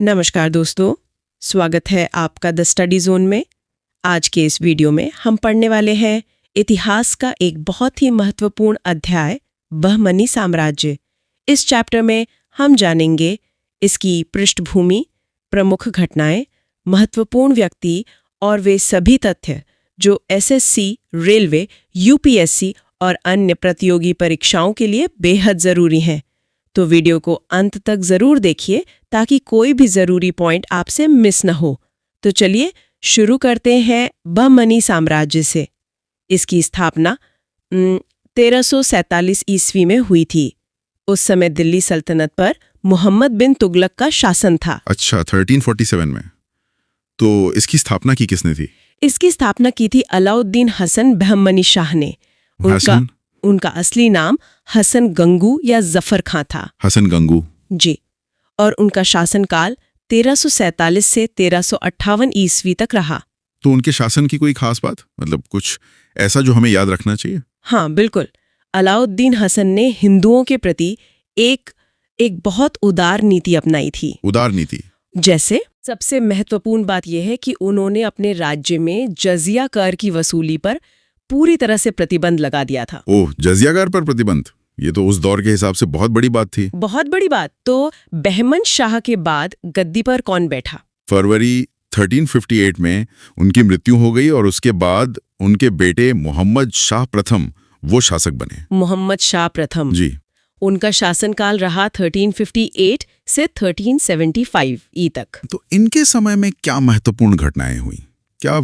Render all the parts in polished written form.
नमस्कार दोस्तों, स्वागत है आपका द स्टडी जोन में। आज के इस वीडियो में हम पढ़ने वाले हैं इतिहास का एक बहुत ही महत्वपूर्ण अध्याय, बहमनी साम्राज्य। इस चैप्टर में हम जानेंगे इसकी पृष्ठभूमि, प्रमुख घटनाएं, महत्वपूर्ण व्यक्ति और वे सभी तथ्य जो एसएससी, रेलवे, यूपीएससी और अन्य प्रतियोगी परीक्षाओं के लिए बेहद जरूरी हैं। तो वीडियो को अंत तक जरूर देखिए ताकि कोई भी जरूरी पॉइंट आपसे मिस न हो। तो चलिए शुरू करते हैं बहमनी साम्राज्य से। इसकी स्थापना 1347 ईस्वी में हुई थी। उस समय दिल्ली सल्तनत पर मोहम्मद बिन तुगलक का शासन था। अच्छा, 1347 में। तो इसकी स्थापना की किसने थी? इसकी स्थापना की थी अलाउद्दीन हसन बहमनी शाह ने। उनका असली नाम हसन गंगू या जफर खां था। हसन गंगू जी। और उनका शासनकाल 1347 से 1358 ईस्वी तक रहा। तो उनके शासन की कोई खास बात, मतलब कुछ ऐसा जो हमें याद रखना चाहिए? हाँ बिल्कुल। अलाउद्दीन हसन ने हिंदुओं के प्रति एक बहुत उदार नीति अपनाई थी। उदार नीति जैसे सबसे महत्वपूर्ण बात यह है कि उन्होंने अपने राज्य में जजिया कर की वसूली पर पूरी तरह से प्रतिबंध लगा दिया था। ओह, जजिया कर पर प्रतिबंध, ये तो उस दौर के हिसाब से बहुत बड़ी बात थी। बहुत बड़ी बात। तो बहमन शाह के बाद गद्दी पर कौन बैठा? फरवरी 1358 में उनकी मृत्यु हो गई और उसके बाद उनके बेटे मोहम्मद शाह प्रथम वो शासक बने। मोहम्मद शाह प्रथम जी। उनका शासनकाल रहा 1358 से 1375 ई तक। तो इनके समय में क्या महत्वपूर्ण घटनाएं हुई? क्या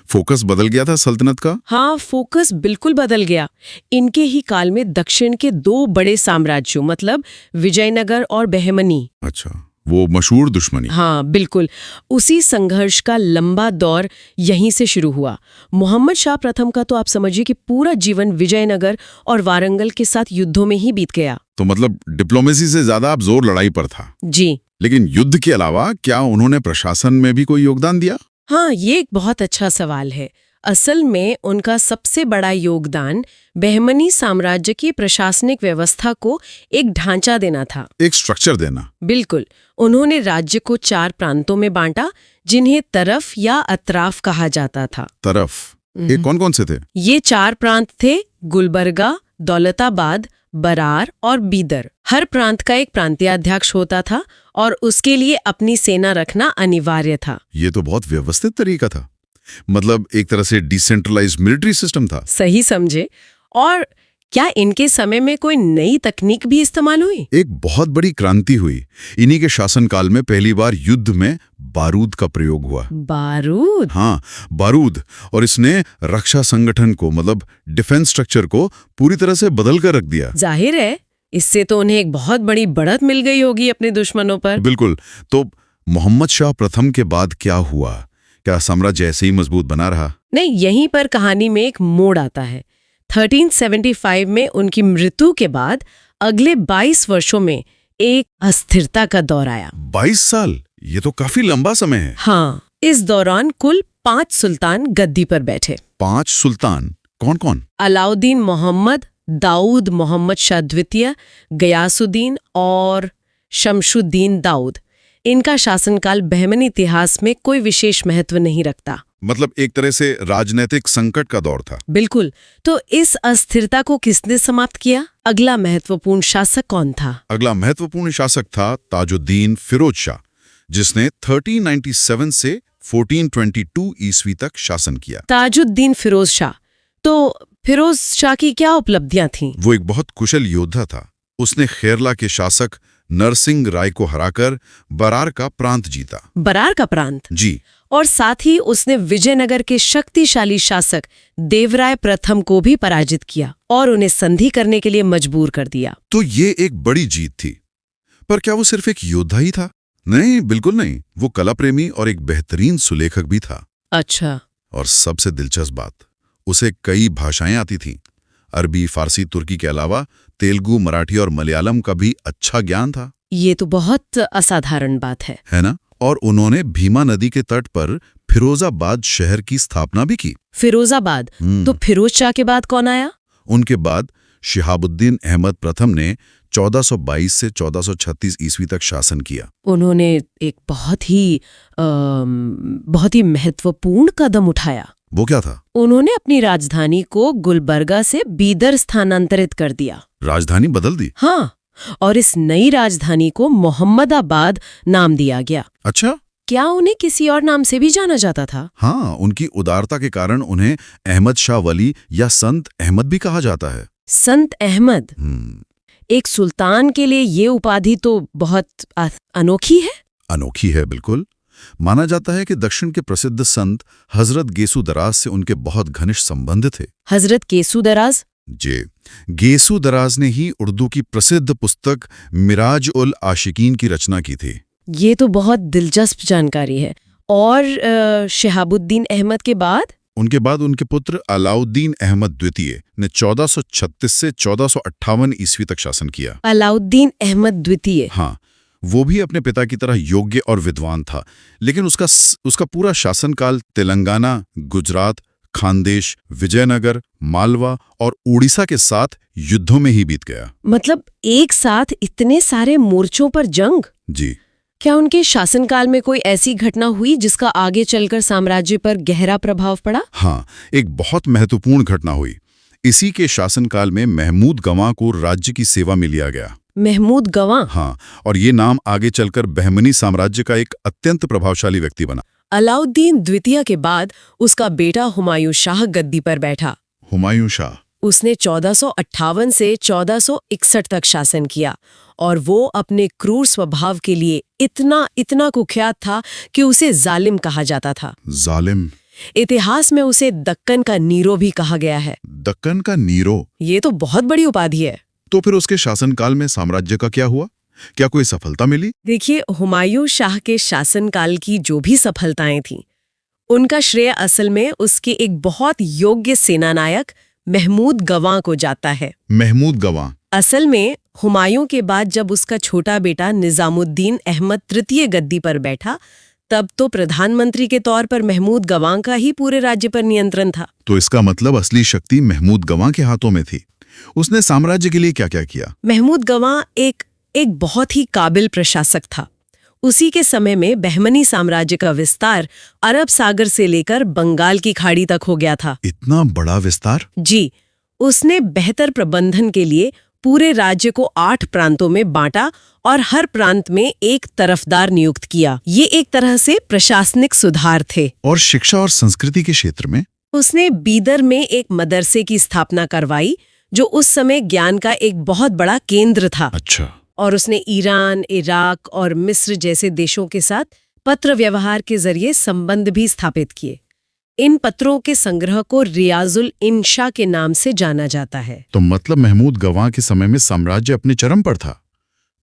फोकस बदल गया था सल्तनत का? हाँ, फोकस बिल्कुल बदल गया। इनके ही काल में दक्षिण के दो बड़े साम्राज्यों मतलब विजयनगर और बहमनी, अच्छा, वो मशहूर दुश्मनी। हाँ बिल्कुल, उसी संघर्ष का लंबा दौर यहीं से शुरू हुआ। मोहम्मद शाह प्रथम का तो आप समझिए कि पूरा जीवन विजयनगर और वारंगल के साथ युद्धों में ही बीत गया। तो मतलब डिप्लोमेसी से ज्यादा आप जोर लड़ाई पर था। जी। लेकिन युद्ध के अलावा क्या उन्होंने प्रशासन में भी कोई योगदान दिया? हाँ, ये एक बहुत अच्छा सवाल है। असल में उनका सबसे बड़ा योगदान बहमनी साम्राज्य की प्रशासनिक व्यवस्था को एक ढांचा देना था। एक स्ट्रक्चर देना। बिल्कुल। उन्होंने राज्य को 4 प्रांतों में बांटा जिन्हें तरफ या अतराफ कहा जाता था। तरफ, ये कौन-कौन से थे? ये 4 प्रांत थे: गुलबर्गा, दौलताबाद, बरार और बीदर। हर प्रांत का एक प्रांतीयाध्यक्ष होता था और उसके लिए अपनी सेना रखना अनिवार्य था। ये तो बहुत व्यवस्थित तरीका था, मतलब एक तरह से डिसेंट्रलाइज्ड मिलिट्री सिस्टम था। सही समझे। और क्या इनके समय में कोई नई तकनीक भी इस्तेमाल हुई? एक बहुत बड़ी क्रांति हुई। इन्हीं के शासनकाल में पहली बार युद्ध में बारूद का प्रयोग हुआ। बारूद? हाँ, बारूद। और इसने रक्षा संगठन को, मतलब डिफेंस स्ट्रक्चर को पूरी तरह से बदल कर रख दिया। जाहिर है, इससे तो उन्हें एक बहुत बड़ी बढ़त मिल गई होगी अपने दुश्मनों पर। बिल्कुल। तो मोहम्मद शाह प्रथम के बाद क्या हुआ? क्या साम्राज्य ऐसे ही मजबूत बना रहा? नहीं, यहीं पर कहानी में एक मोड़ आता है। 1375 में उनकी मृत्यु के बाद अगले 22 वर्षों में एक अस्थिरता का दौर आया। 22 साल? ये तो काफी लंबा समय है। हाँ, इस दौरान कुल 5 सुल्तान गद्दी पर बैठे। 5 सुल्तान? कौन-कौन? अलाउद्दीन मोहम्मद, दाऊद मोहम्मद शाह द्वितीय, गयासुद्दीन और शमशुद्दीन दाऊद। इनका शासनकाल बहमनी इतिहास में कोई विशेष महत्व नहीं रखता। मतलब एक तरह से राजनीतिक संकट का दौर था। बिल्कुल। तो इस अस्थिरता को किसने समाप्त किया? अगला महत्वपूर्ण शासक कौन था? अगला महत्वपूर्ण शासक था ताजुद्दीन फिरोज शाह, जिसने 1397 से 1422 ईस्वी तक शासन किया। ताजुद्दीन फिरोज शाह। तो फिरोज शाह की क्या उपलब्धियां थीं? वो एक बहुत कुशल योद्धा था। उसने खेरला के शासक नरसिंह राय को हराकर बरार का प्रांत जीता। बरार का प्रांत? जी। और साथ ही उसने विजयनगर के शक्तिशाली शासक देवराय प्रथम को भी पराजित किया और उन्हें संधि करने के लिए मजबूर कर दिया। तो ये एक बड़ी जीत थी। पर क्या वो सिर्फ एक योद्धा ही था? नहीं, बिल्कुल नहीं। वो कला प्रेमी और एक बेहतरीन सुलेखक भी था। अच्छा। और सबसे दिलचस्प बात, उसे कई भाषाएं आती थीं। अरबी, फारसी, तुर्की के अलावा तेलुगु, मराठी और मलयालम का भी अच्छा ज्ञान था। ये तो बहुत असाधारण बात है ना? और उन्होंने भीमा नदी के तट पर फिरोजाबाद शहर की स्थापना भी की। फिरोजाबाद? तो फिरोज शाह के बाद कौन आया? उनके बाद शिहाबुद्दीन अहमद प्रथम ने 1422 से 1436 ईस्वी तक शासन किया। उन्होंने एक बहुत ही महत्वपूर्ण कदम उठाया। वो क्या था? उन्होंने अपनी राजधानी को गुलबर्गा से बीदर स्थानांतरित कर दिया। राजधानी बदल दी? हाँ, और इस नई राजधानी को मोहम्मदाबाद नाम दिया गया। अच्छा, क्या उन्हें किसी और नाम से भी जाना जाता था? हाँ, उनकी उदारता के कारण उन्हें अहमद शाह वली या संत अहमद भी कहा जाता है। संत अहमद, एक सुल्तान के लिए ये उपाधि तो बहुत अनोखी है। अनोखी है, बिल्कुल। माना जाता है कि दक्षिण के प्रसिद्ध संत हजरत गेसु दराज से उनके बहुत घनिष्ठ संबंध थे। हजरत गेसु दराज? जी, गेसु दराज ने ही उर्दू की प्रसिद्ध पुस्तक मिराज उल आशिकीन की रचना की थी। ये तो बहुत दिलचस्प जानकारी है। और शहाबुद्दीन अहमद के बाद? उनके बाद उनके पुत्र अलाउद्दीन अहमद द्वितीय ने 1436 से 1458 ईस्वी तक शासन किया। अलाउद्दीन अहमद द्वितीय? हाँ, वो भी अपने पिता की तरह योग्य और विद्वान था, लेकिन उसका पूरा शासनकाल तेलंगाना, गुजरात, खानदेश, विजयनगर, मालवा और उड़ीसा के साथ युद्धों में ही बीत गया। मतलब एक साथ इतने सारे मोर्चों पर जंग? जी। क्या उनके शासनकाल में कोई ऐसी घटना हुई जिसका आगे चलकर साम्राज्य पर गहरा प्रभाव पड़ा? हाँ, एक बहुत महत्वपूर्ण घटना हुई। इसी के शासनकाल में महमूद गवां को राज्य की सेवा में लिया गया। महमूद गवां? हाँ, और ये नाम आगे चलकर बहमनी साम्राज्य का एक अत्यंत प्रभावशाली व्यक्ति बना। अलाउद्दीन द्वितीय के बाद उसका बेटा हुमायूं शाह गद्दी पर बैठा। हुमायूं शाह? उसने 1458 से 1461 तक शासन किया और वो अपने क्रूर स्वभाव के लिए इतना कुख्यात था कि उसे जालिम कहा जाता था। जालिम? इतिहास में उसे दक्कन का नीरो भी कहा गया है। दक्कन का नीरो? ये तो बहुत बड़ी उपाधि है। तो फिर उसके शासनकाल में साम्राज्य का क्या हुआ? क्या कोई सफलता मिली? देखिए, हुमायूं शाह के शासनकाल की जो भी सफलताएं थीं, उनका श्रेय असल में उसके एक बहुत योग्य सेनानायक महमूद गवां को जाता है। महमूद गवां? असल में हुमायूं के बाद जब उसका छोटा बेटा निजामुद्दीन अहमद तृतीय गद्दी पर बैठा, तब तो प्रधानमंत्री के तौर पर महमूद गवां का ही पूरे राज्य पर नियंत्रण था। तो इसका मतलब असली शक्ति महमूद गवां के हाथों में थी। उसने साम्राज्य के लिए क्या-क्या किया? महमूद गवां एक बहुत ही काबिल प्रशासक था। उसी के समय में बहमनी साम्राज्य का विस्तार अरब सागर से लेकर बंगाल की खाड़ी तक हो गया था। इतना बड़ा विस्तार? जी। उसने बेहतर प्रबंधन के लिए पूरे राज्य को 8 प्रांतों में बांटा और हर प्रांत में एक तरफदार नियुक्त किया। ये एक तरह से प्रशासनिक सुधार थे। और शिक्षा और संस्कृति के क्षेत्र में? उसने बीदर में एक मदरसे की स्थापना करवाई, जो उस समय ज्ञान का एक बहुत बड़ा केंद्र था। अच्छा। और उसने ईरान, इराक और मिस्र जैसे देशों के साथ पत्र व्यवहार के जरिए संबंध भी स्थापित किए। इन पत्रों के संग्रह को रियाजुल इंशा के नाम से जाना जाता है। तो मतलब महमूद गवां के समय में साम्राज्य अपने चरम पर था।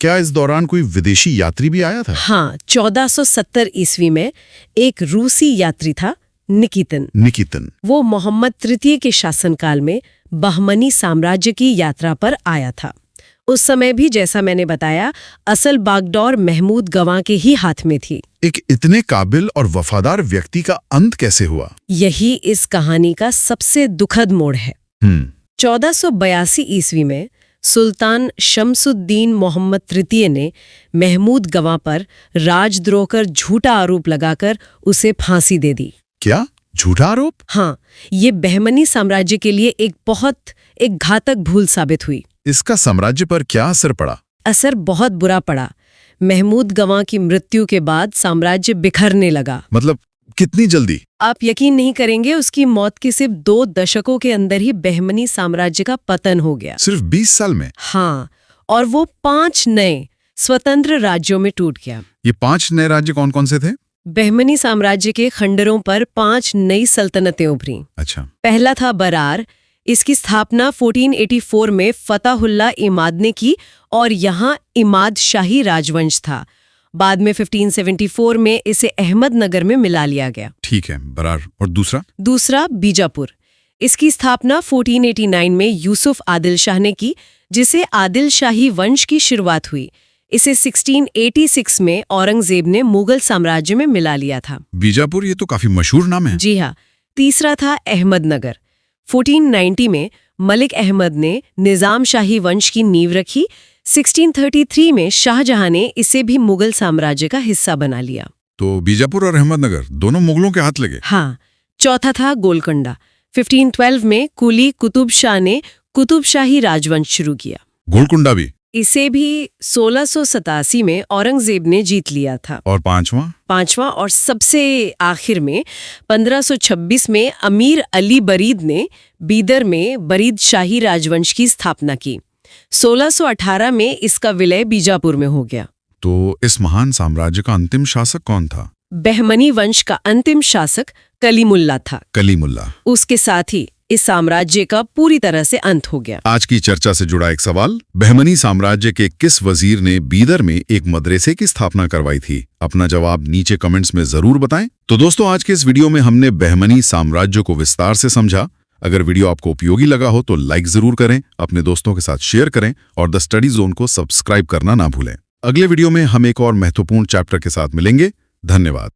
क्या इस दौरान कोई विदेशी यात्री भी आया था? हाँ, 1470 ईस्वी में एक रूसी यात्री था, निकितन। वो मोहम्मद तृतीय के शासनकाल में बहमनी साम्राज्य की यात्रा पर आया था। उस समय भी, जैसा मैंने बताया, असल बागडोर महमूद गवां के ही हाथ में थी। एक इतने काबिल और वफादार व्यक्ति का अंत कैसे हुआ? यही इस कहानी का सबसे दुखद मोड़ है। 1482 ईस्वी में सुल्तान शमसुद्दीन मोहम्मद तृतीय ने महमूद गवां पर राजद्रोह कर झूठा आरोप लगाकर उसे फांसी दे दी। क्या? झूठा आरोप? हाँ, ये बहमनी साम्राज्य के लिए एक घातक भूल साबित हुई। इसका साम्राज्य पर क्या असर पड़ा? असर बहुत बुरा पड़ा। महमूद गवां की मृत्यु के बाद साम्राज्य बिखरने लगा। मतलब कितनी जल्दी? आप यकीन नहीं करेंगे, उसकी मौत के सिर्फ 2 दशकों के अंदर ही बहमनी साम्राज्य का पतन हो गया। सिर्फ 20 साल में? हाँ, और वो 5 नए स्वतंत्र राज्यों में टूट गया। ये 5 नए राज्य कौन कौन से थे? बहमनी साम्राज्य के खंडरों पर 5 नई सल्तनतें उभरी। अच्छा। पहला था बरार। इसकी स्थापना 1484 में फताहुल्लाह इमाद ने की और यहाँ इमाद शाही राजवंश था। बाद में 1574 में इसे अहमदनगर में मिला लिया गया। ठीक है, बरार। और दूसरा? बीजापुर। इसकी स्थापना 1489 में यूसुफ आदिल शाह ने की, जिसे आदिल शाही वंश की शुरुआत हुई। इसे 1686 में औरंगजेब ने मुगल साम्राज्य में मिला लिया था। बीजापुर, ये तो काफी मशहूर नाम है। जी हाँ। तीसरा था अहमदनगर। 1490 में मलिक अहमद ने निजाम शाही वंश की नींव रखी। 1633 में शाहजहां ने इसे भी मुगल साम्राज्य का हिस्सा बना लिया। तो बीजापुर और अहमदनगर दोनों मुगलों के हाथ लगे। हाँ। चौथा था गोलकुंडा। 1512 में कुली कुतुब शाह ने कुतुब शाही राजवंश शुरू किया। गोलकुंडा भी। इसे भी 1687 में औरंगजेब ने जीत लिया था। और पांचवा और सबसे आखिर में 1526 में अमीर अली बरीद ने बीदर में बरीद शाही राजवंश की स्थापना की। 1618 में इसका विलय बीजापुर में हो गया। तो इस महान साम्राज्य का अंतिम शासक कौन था? बहमनी वंश का अंतिम शासक कलीमुल्ला था। कलीमुल्ला। उसके साथ ही इस साम्राज्य का पूरी तरह से अंत हो गया। आज की चर्चा से जुड़ा एक सवाल, बहमनी साम्राज्य के किस वजीर ने बीदर में एक मदरसे की स्थापना करवाई थी? अपना जवाब नीचे कमेंट्स में जरूर बताएं। तो दोस्तों, आज के इस वीडियो में हमने बहमनी साम्राज्य को विस्तार से समझा। अगर वीडियो आपको उपयोगी लगा हो तो लाइक जरूर करें, अपने दोस्तों के साथ शेयर करें और द स्टडी जोन को सब्सक्राइब करना ना भूलें। अगले वीडियो में हम एक और महत्वपूर्ण चैप्टर के साथ मिलेंगे। धन्यवाद।